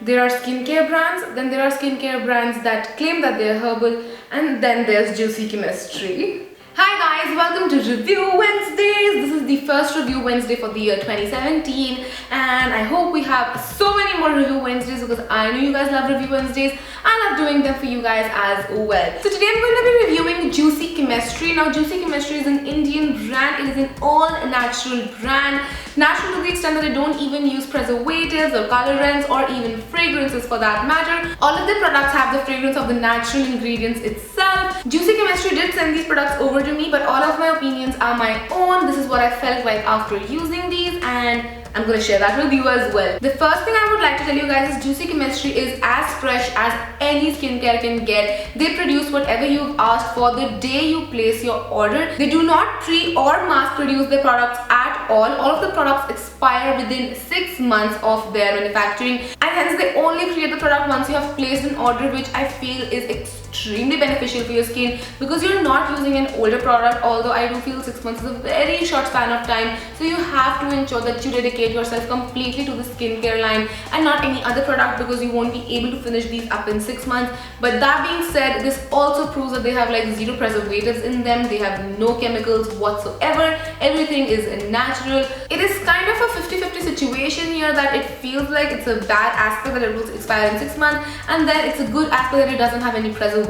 There are skincare brands, then there are skincare brands that claim that they are herbal, and then there's Juicy Chemistry. Hi guys, welcome to Review Wednesdays. This is the first Review Wednesday for the year 2017, and I hope we have so many more Review Wednesdays because I know you guys love Review Wednesdays. I love doing them for you guys as well. So today I'm going to be reviewing Juicy Chemistry. Now Juicy Chemistry is an Indian brand. It is an all-natural brand. Natural to the extent that they don't even use preservatives or colorants or even fragrances for that matter. All of their products have the fragrance of the natural ingredients itself. Juicy Chemistry did send these products over to me, but all of my opinions are my own. This is what I felt like after using these, and I'm going to share that with you as well. The first thing I would like to tell you guys is Juicy Chemistry is as fresh as any skincare can get. They produce whatever you've asked for the day you place your order. They do not pre or mass produce their products at all. All of the products expire within 6 months of their manufacturing, and hence they only create the product once you have placed an order, which I feel is extremely beneficial for your skin because you're not using an older product. Although I do feel 6 months is a very short span of time, so you have to ensure that you dedicate yourself completely to the skincare line and not any other product, because you won't be able to finish these up in 6 months. But that being said, this also proves that they have like zero preservatives in them. They have no chemicals whatsoever. Everything is natural. It is kind of a 50-50 situation here, that it feels like it's a bad aspect that it will expire in 6 months, and then it's a good aspect that it doesn't have any preservatives.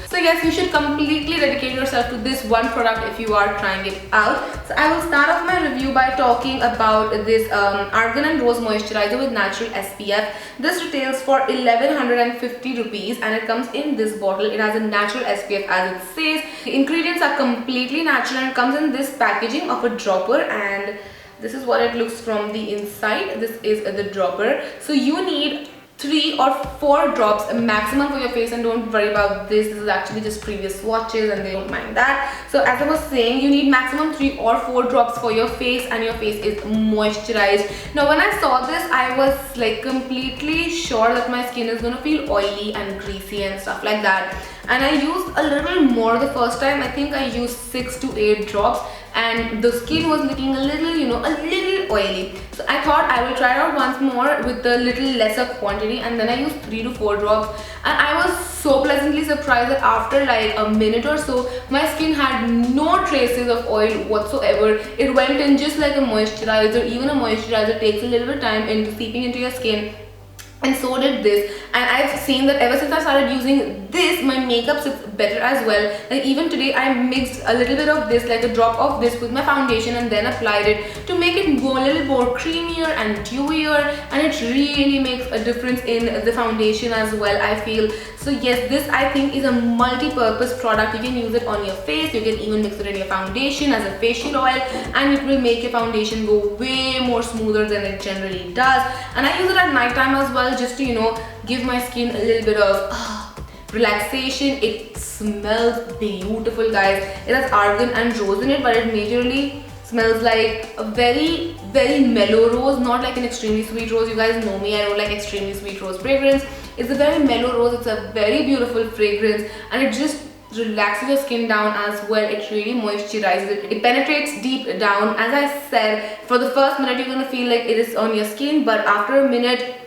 So yes, you should completely dedicate yourself to this one product if you are trying it out. So I will start off my review by talking about this Argan Rose moisturizer with natural SPF. This retails for 1150 rupees and it comes in this bottle. It has a natural SPF as it says. The ingredients are completely natural and comes in this packaging of a dropper, and this is what it looks from the inside. This is the dropper. So you need 3 or 4 drops maximum for your face, and don't worry about this. This is actually just previous swatches and they don't mind that. So as I was saying, you need maximum 3 or 4 drops for your face, and your face is moisturized. Now when I saw this, I was like completely sure that my skin is gonna feel oily and greasy and stuff like that, and I used a little more the first time. I think I used 6 to 8 drops, and the skin was looking a little, you know, a little oily. So I thought I will try it out once more with a little lesser quantity, and then I used 3 to 4 drops, and I was so pleasantly surprised that after like a minute or so, my skin had no traces of oil whatsoever. It went in just like a moisturizer. Even a moisturizer takes a little bit of time into seeping into your skin, and so did this. And I've seen that ever since I started using this, my makeup sits better as well. Like even today I mixed a little bit of this, like a drop of this with my foundation, and then applied it to make it go a little more creamier and dewier, and it really makes a difference in the foundation as well, I feel. So yes, this I think is a multi-purpose product. You can use it on your face, you can even mix it in your foundation as a facial oil, and it will make your foundation go way more smoother than it generally does. And I use it at night time as well, just to, you know, give my skin a little bit of relaxation. It smells beautiful, guys. It has argan and rose in it, but it majorly smells like a very mellow rose, not like an extremely sweet rose. You guys know me, I don't like extremely sweet rose fragrance. It's a very mellow rose. It's a very beautiful fragrance, and it just relaxes your skin down as well. It really moisturizes it. It penetrates deep down. As I said, for the first minute you're gonna feel like it is on your skin, but after a minute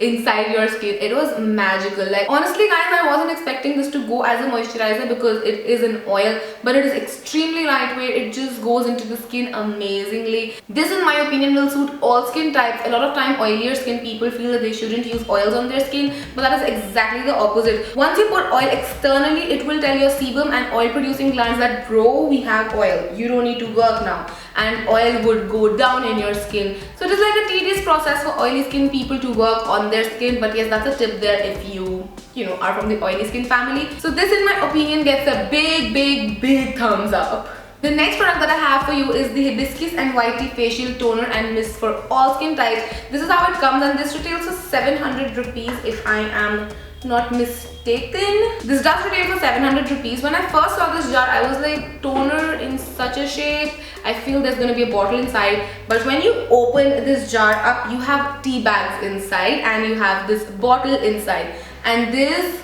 inside your skin, it was magical. Like honestly guys, I wasn't expecting this to go as a moisturizer because it is an oil, but it is extremely lightweight. It just goes into the skin amazingly. This in my opinion will suit all skin types. A lot of time oilier skin people feel that they shouldn't use oils on their skin, but that is exactly the opposite. Once you put oil externally, it will tell your sebum and oil producing glands that bro, we have oil, you don't need to work now, and oil would go down in your skin. So it is like a tedious process for oily skin people to work on their skin, but yes, that's a tip there if you know, are from the oily skin family. So this in my opinion gets a big thumbs up. The next product that I have for you is the Hibiscus and White Tea Facial Toner and Mist for all skin types. This is how it comes, and this retails for 700 rupees if I am not mistaken. This does retail for 700 rupees. When I first saw this jar, I was like, toner in such a shape, I feel there's gonna be a bottle inside. But when you open this jar up, you have tea bags inside and you have this bottle inside. And this,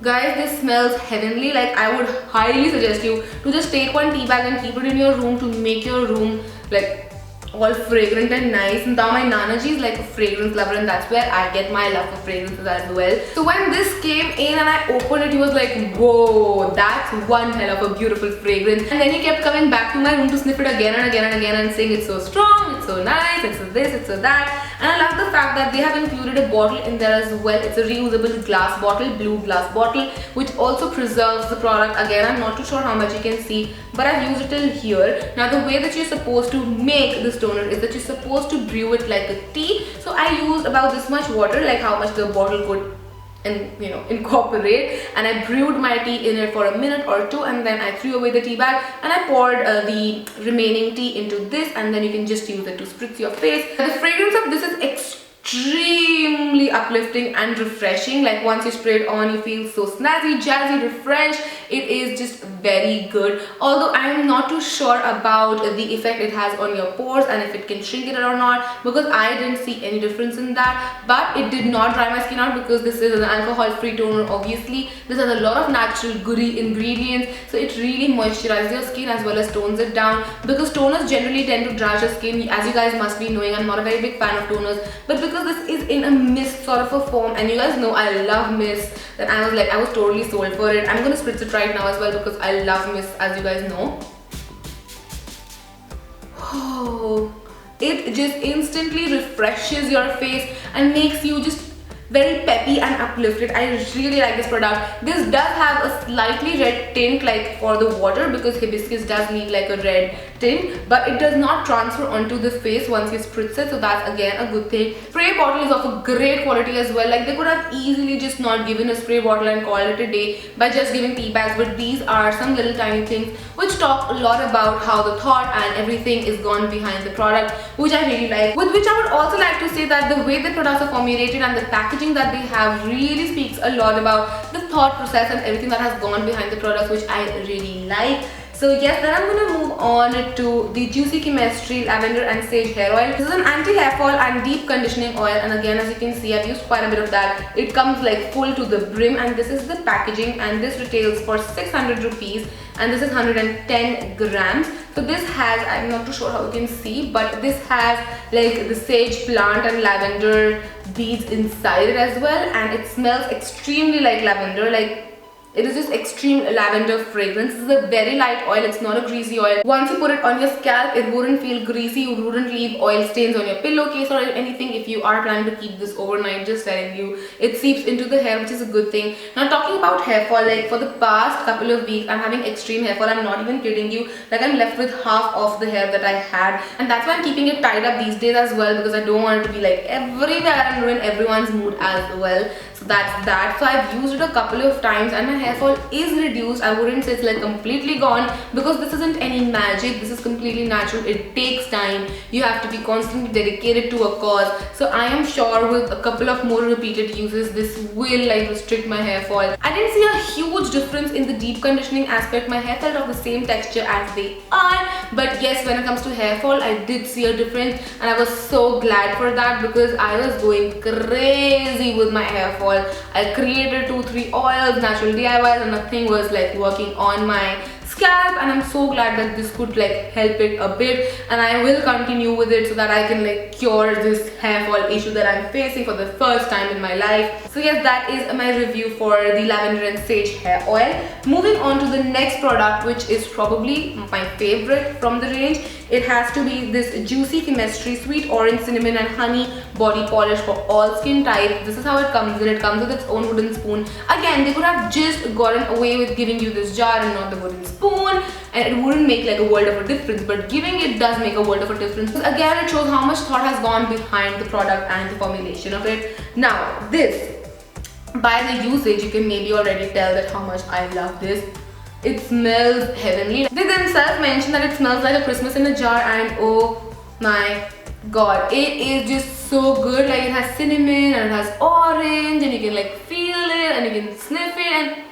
guys, this smells heavenly. Like I would highly suggest you to just take one tea bag and keep it in your room to make your room like all fragrant and nice. And now my Nana Ji is like a fragrance lover, and that's where I get my love for fragrances as well. So when this came in and I opened it, he was like, whoa, that's one hell of a beautiful fragrance. And then he kept coming back to my room to sniff it again and again and again and saying it's so strong, it's so nice, it's so this, it's so that. And I love the fact that they have included a bottle in there as well. It's a reusable glass bottle, blue glass bottle, which also preserves the product. Again, I'm not too sure how much you can see, but I've used it till here. Now the way that you're supposed to make this toner is that you're supposed to brew it like a tea. So I used about this much water, like how much the bottle could incorporate, and I brewed my tea in it for a minute or two, and then I threw away the tea bag and I poured the remaining tea into this, and then you can just use it to spritz your face. The fragrance of this is extremely uplifting and refreshing. Like once you spray it on, you feel so snazzy, jazzy, refreshed. It is just very good. Although I am not too sure about the effect it has on your pores and if it can shrink it or not, because I didn't see any difference in that. But it did not dry my skin out because this is an alcohol-free toner. Obviously, this has a lot of natural goody ingredients, so it really moisturizes your skin as well as tones it down. Because toners generally tend to dry your skin. As you guys must be knowing, I'm not a very big fan of toners, but because this is in a mist sort of a form, and you guys know I love mist, then I was totally sold for it. I'm gonna spritz it right now as well because I love mist, as you guys know. Oh, it just instantly refreshes your face and makes you just very peppy and uplifted. I really like this product. This does have a slightly red tint like for the water, because hibiscus does leave like a red tint, but it does not transfer onto the face once you spritz it, so that's again a good thing. Spray bottle is of a great quality as well. Like they could have easily just not given a spray bottle and called it a day by just giving tea bags, but these are some little tiny things which talk a lot about how the thought and everything is gone behind the product, which I really like. With which I would also like to say that the way the products are formulated and the packaging that they have really speaks a lot about the thought process and everything that has gone behind the products, which I really like. So yes, then I'm gonna move on to the JuicyChemistry Lavender and Sage Hair Oil. This is an anti-hair fall and deep conditioning oil, and again, as you can see, I've used quite a bit of that. It comes like full to the brim, and this is the packaging, and this retails for 600 rupees, and this is 110 grams. So this has, I'm not too sure how you can see, but this has like the sage plant and lavender beads inside it as well, and it smells extremely like lavender. Like it is just extreme lavender fragrance. This is a very light oil, it's not a greasy oil. Once you put it on your scalp, it wouldn't feel greasy, you wouldn't leave oil stains on your pillowcase or anything. If you are planning to keep this overnight, just telling you, it seeps into the hair, which is a good thing. Now talking about hair fall, like for the past couple of weeks, I'm having extreme hair fall. I'm not even kidding you. Like I'm left with half of the hair that I had, and that's why I'm keeping it tied up these days as well, because I don't want it to be like everywhere and ruin everyone's mood as well. So that's that. So I've used it a couple of times and my hair fall is reduced. I wouldn't say it's like completely gone, because this isn't any magic. This is completely natural. It takes time. You have to be constantly dedicated to a cause. So I am sure with a couple of more repeated uses, this will like restrict my hair fall. I didn't see a huge difference in the deep conditioning aspect. My hair felt of the same texture as they are, but yes, when it comes to hair fall, I did see a difference, and I was so glad for that, because I was going crazy with my hair fall. I created 2-3 oils, natural DIYs, and nothing was like working on my scalp, and I'm so glad that this could like help it a bit, and I will continue with it so that I can like cure this hair fall issue that I'm facing for the first time in my life. So yes, that is my review for the lavender and sage hair oil. Moving on to the next product, which is probably my favorite from the range. It has to be this JuicyChemistry Sweet Orange Cinnamon and Honey Body Polish for all skin types. This is how it comes in. It comes with its own wooden spoon. Again, they could have just gotten away with giving you this jar and not the wooden spoon, and it wouldn't make like a world of a difference, but giving it does make a world of a difference. Again, it shows how much thought has gone behind the product and the formulation of it. Now this, by the usage, you can maybe already tell that how much I love this. It smells heavenly. They themselves mention that it smells like a Christmas in a jar, and oh my god, it is just so good. Like it has cinnamon and it has orange, and you can like feel it and you can sniff it, and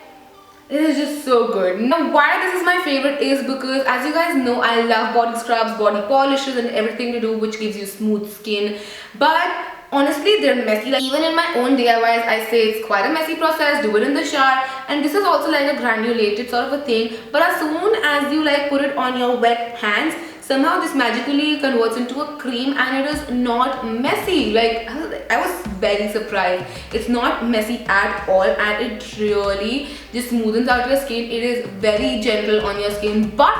it is just so good. Now why this is my favorite is because, as you guys know, I love body scrubs, body polishes, and everything to do which gives you smooth skin, but honestly they're messy. Like even in my own DIYs, I say it's quite a messy process, do it in the shower, and this is also like a granulated sort of a thing, but as soon as you like put it on your wet hands, somehow this magically converts into a cream and it is not messy. Like, I was very surprised. It's not messy at all and it really just smoothens out your skin. It is very gentle on your skin, but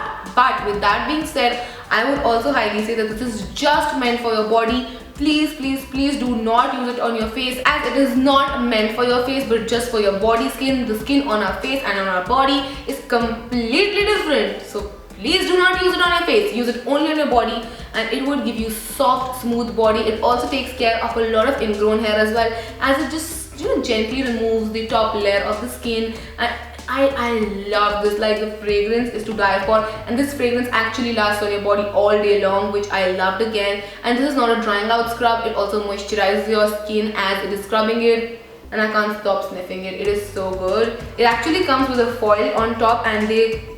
with that being said, I would also highly say that this is just meant for your body. Please, please, please do not use it on your face, as it is not meant for your face but just for your body skin. The skin on our face and on our body is completely different. So please do not use it on your face. Use it only on your body and it would give you soft, smooth body. It also takes care of a lot of ingrown hair as well, as it just gently removes the top layer of the skin. And I love this. Like, the fragrance is to die for, and this fragrance actually lasts on your body all day long, which I loved again. And this is not a drying out scrub. It also moisturizes your skin as it is scrubbing it, and I can't stop sniffing it. It is so good. It actually comes with a foil on top, and they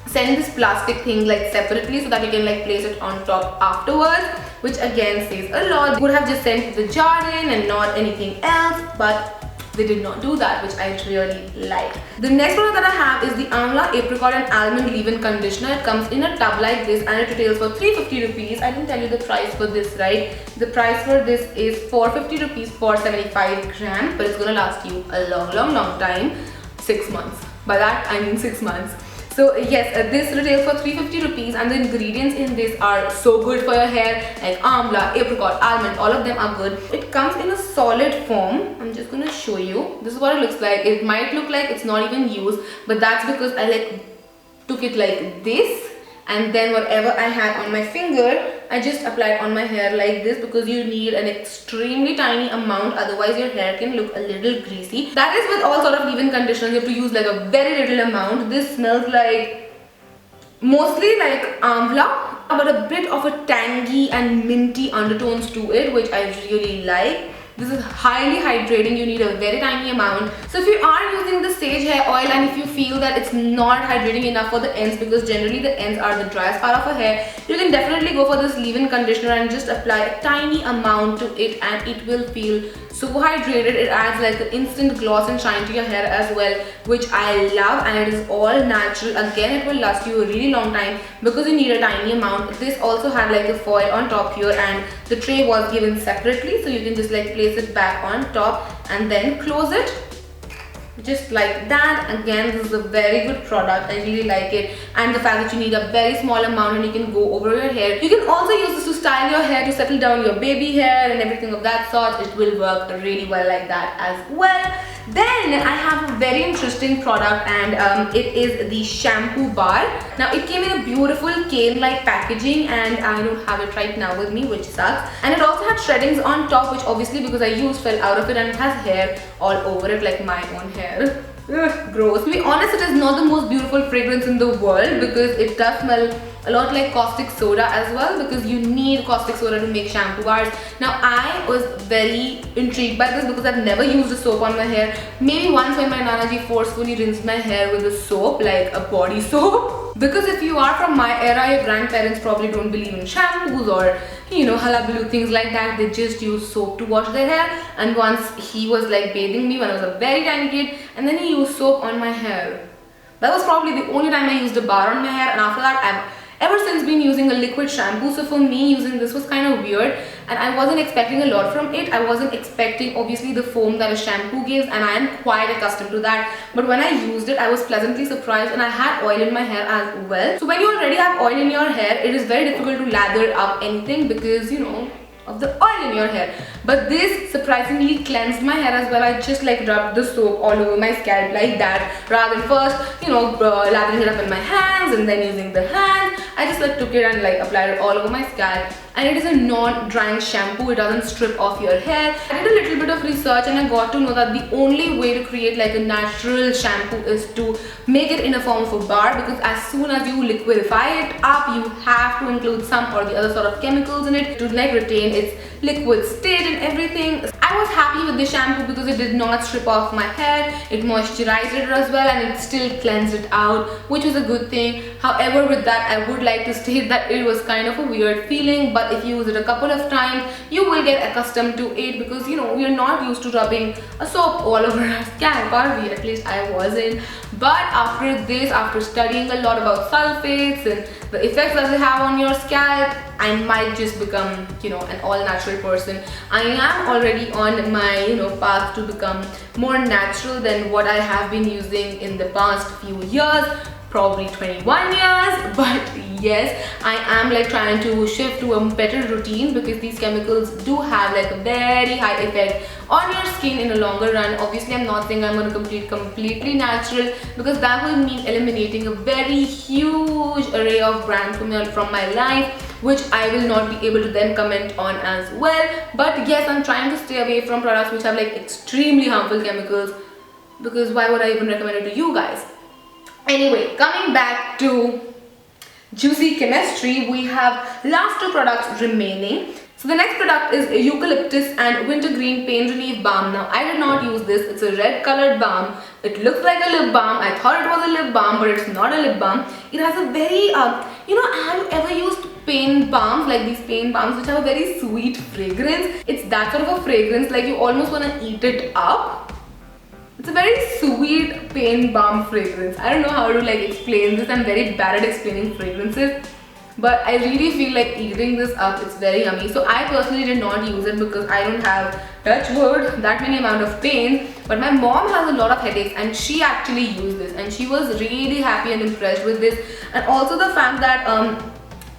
send this plastic thing like separately so that you can like place it on top afterwards, which again says a lot. They would have just sent the jar in and not anything else, but they did not do that, which I really like. The next product that I have is the Amla Apricot and Almond leave-in conditioner. It comes in a tub like this and it retails for 350 rupees. I didn't tell you the price for this, right? The price for this is 450 rupees for 75 grams, but it's gonna last you a long time. 6 months. By that I mean 6 months. So yes, this retails for 350 rupees and the ingredients in this are so good for your hair, like amla, apricot, almond, all of them are good. It comes in a solid form. I'm just gonna show you. This is what it looks like. It might look like it's not even used, but that's because I like took it like this, and then whatever I had on my finger, I just applied on my hair like this, because you need an extremely tiny amount, otherwise your hair can look a little greasy. That is with all sort of leave-in conditioners. You have to use like a very little amount. This smells like mostly like amla, but a bit of a tangy and minty undertones to it, which I really like. This is highly hydrating. You need a very tiny amount. So if you are using the sage hair oil and if you feel that it's not hydrating enough for the ends, because generally the ends are the driest part of a hair, you can definitely go for this leave-in conditioner and just apply a tiny amount to it, and it will feel so hydrated. It adds like an instant gloss and shine to your hair as well, which I love, and it is all natural. Again, it will last you a really long time because you need a tiny amount. This also had like a foil on top here, and the tray was given separately, so you can just like place it back on top and then close it just like that. Again, this is a very good product. I really like it, and the fact that you need a very small amount and you can go over your hair. You can also use this to style your hair, to settle down your baby hair and everything of that sort. It will work really well like that as well. Then I have a very interesting product, and it is the shampoo bar. Now it came in a beautiful cane-like packaging, and I don't have it right now with me, which sucks. And it also had shreddings on top, which obviously because I used fell out of it, and it has hair all over it like my own hair. Ugh, gross. To be honest, it is not the most beautiful fragrance in the world, because it does smell a lot like caustic soda as well, because you need caustic soda to make shampoo bars. Now I was very intrigued by this because I've never used a soap on my hair. Maybe once when my Nanaji forcefully rinsed my hair with a soap, like a body soap. Because if you are from my era, your grandparents probably don't believe in shampoos or, you know, hullabaloo, things like that. They just use soap to wash their hair. And once he was like bathing me when I was a very tiny kid, and then he used soap on my hair. That was probably the only time I used a bar on my hair, and after that I've ever since been using a liquid shampoo. So for me, using this was kind of weird, and I wasn't expecting a lot from it. I wasn't expecting obviously the foam that a shampoo gives, and I am quite accustomed to that. But when I used it, I was pleasantly surprised, and I had oil in my hair as well. So when you already have oil in your hair, it is very difficult to lather up anything because, you know, of the oil in your hair. But this surprisingly cleansed my hair as well. I just like rubbed the soap all over my scalp like that, rather than first, you know, lathering it up in my hands and then using the hand. I just like took it and like applied it all over my scalp. And it is a non-drying shampoo. It doesn't strip off your hair. I did a little bit of research, and I got to know that the only way to create like a natural shampoo is to make it in a form of a bar, because as soon as you liquidify it up, you have to include some or the other sort of chemicals in it to like retain its liquid state and everything. I was happy with the shampoo because it did not strip off my hair, it moisturized it as well, and it still cleansed it out, which was a good thing. However, with that, I would like to state that it was kind of a weird feeling, but if you use it a couple of times, you will get accustomed to it, because you know, we're not used to rubbing a soap all over our scalp, are we? At least I wasn't. But after this, after studying a lot about sulfates and the effects that they have on your scalp, I might just become, you know, an all-natural person. I am already on my, you know, path to become more natural than what I have been using in the past few years, probably 21 years. But yes, I am like trying to shift to a better routine, because these chemicals do have like a very high effect on your skin in a longer run. Obviously, I'm not saying I'm going to completely natural, because that will mean eliminating a very huge array of brands from my life, which I will not be able to then comment on as well. But yes, I'm trying to stay away from products which have like extremely harmful chemicals, because why would I even recommend it to you guys? Anyway, coming back to Juicy Chemistry, we have last two products remaining. So the next product is Eucalyptus and Wintergreen Pain Relief Balm. Now, I did not use this. It's a red colored balm. It looks like a lip balm. I thought it was a lip balm, but it's not a lip balm. It has a very, you know, have you ever used pain balms, like these pain balms which have a very sweet fragrance? It's that sort of a fragrance, like you almost want to eat it up. It's a very sweet pain balm fragrance. I don't know how to like explain this. I'm very bad at explaining fragrances, but I really feel like eating this up. It's very yummy. So I personally did not use it because I don't have, touch wood, that many amount of pain. But my mom has a lot of headaches, and she actually used this, and she was really happy and impressed with this. And also the fact that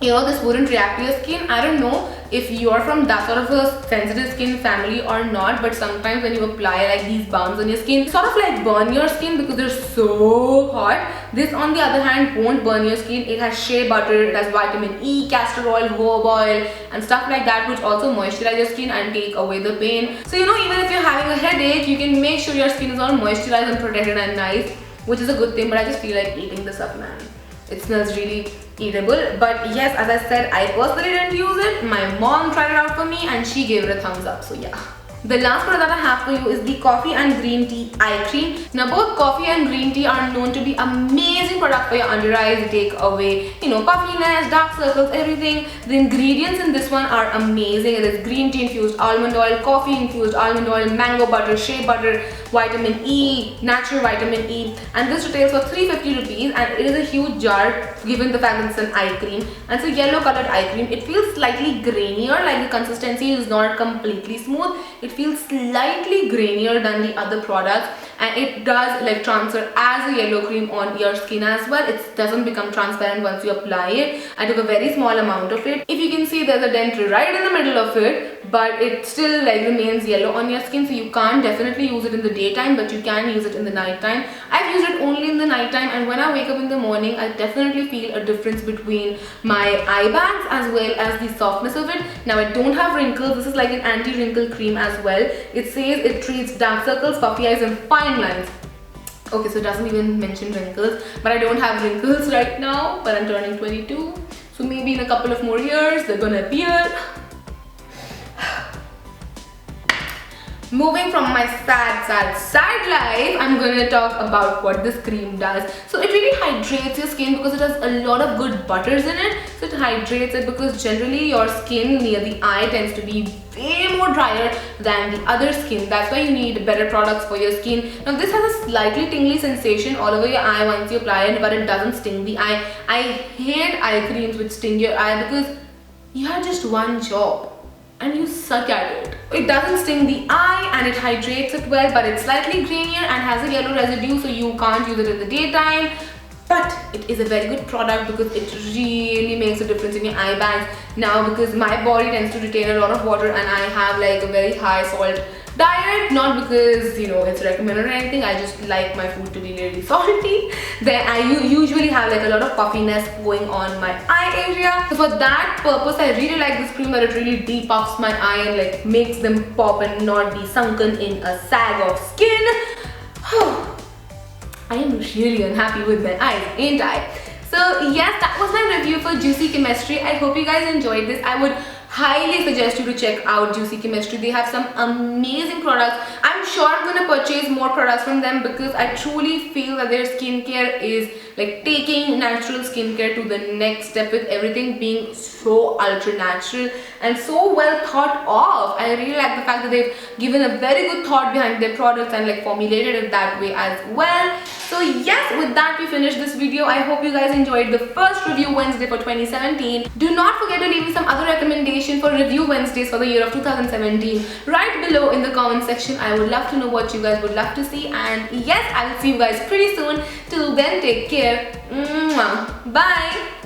you know, this wouldn't react to your skin. I don't know if you're from that sort of a sensitive skin family or not, but sometimes when you apply like these balms on your skin, it sort of like burn your skin because they're so hot. This on the other hand won't burn your skin. It has shea butter, it has vitamin E, castor oil, jojoba oil and stuff like that, which also moisturize your skin and take away the pain. So you know, even if you're having a headache, you can make sure your skin is all moisturized and protected and nice, which is a good thing. But I just feel like eating this up, man. It smells really eatable. But yes, as I said, I personally didn't use it. My mom tried it out for me and she gave it a thumbs up. So yeah. The last product that I have for you is the coffee and green tea eye cream. Now both coffee and green tea are known to be amazing product for your under eyes. They take away, you know, puffiness, dark circles, everything. The ingredients in this one are amazing. It is green tea infused almond oil, coffee infused almond oil, mango butter, shea butter, vitamin E, natural vitamin E, and this retails for 350 rupees, and it is a huge jar given the fact that it's an eye cream, and it's a yellow colored eye cream. It feels slightly grainier, like the consistency is not completely smooth. It feels slightly grainier than the other products, and it does like transfer as a yellow cream on your skin as well. It doesn't become transparent once you apply it. I took a very small amount of it. If you can see, there's a dent right in the middle of it, but it still like remains yellow on your skin, so you can't definitely use it in the daytime, but you can use it in the night time. I've used it only in the night time, and when I wake up in the morning, I definitely feel a difference between my eye bags as well as the softness of it. Now I don't have wrinkles. This is like an anti-wrinkle cream as well. It says it treats dark circles, puffy eyes and fine lines. Okay, so it doesn't even mention wrinkles, but I don't have wrinkles right now, but I'm turning 22, so maybe in a couple of more years they're gonna appear. Moving from my sad life, I'm going to talk about what this cream does. So it really hydrates your skin because it has a lot of good butters in it. So it hydrates it because generally your skin near the eye tends to be way more drier than the other skin. That's why you need better products for your skin. Now this has a slightly tingly sensation all over your eye once you apply it, but it doesn't sting the eye. I hate eye creams which sting your eye because you have just one job and you suck at it. It doesn't sting the eye and it hydrates it well, but it's slightly grainier and has a yellow residue, so you can't use it in the daytime. But it is a very good product because it really makes a difference in your eye bags. Now because my body tends to retain a lot of water and I have like a very high salt diet, not because you know it's recommended or anything, I just like my food to be really salty. Then I usually have like a lot of puffiness going on my eye area. So for that purpose, I really like this cream that it really depuffs my eye and like makes them pop and not be sunken in a sag of skin. I am really unhappy with my eyes, ain't I? So yes, that was my review for Juicy Chemistry. I hope you guys enjoyed this. I would highly suggest you to check out Juicy Chemistry. They have some amazing products. I'm sure I'm gonna purchase more products from them because I truly feel that their skincare is like taking natural skincare to the next step, with everything being so ultra natural and so well thought of. I really like the fact that they've given a very good thought behind their products and like formulated it that way as well. So yes, with that we finish this video. I hope you guys enjoyed the first Review Wednesday for 2017. Do not forget to leave me some other recommendation for Review Wednesdays for the year of 2017 right below in the comment section. I would love to know what you guys would love to see, and yes, I will see you guys pretty soon. Till then, take care. Bye.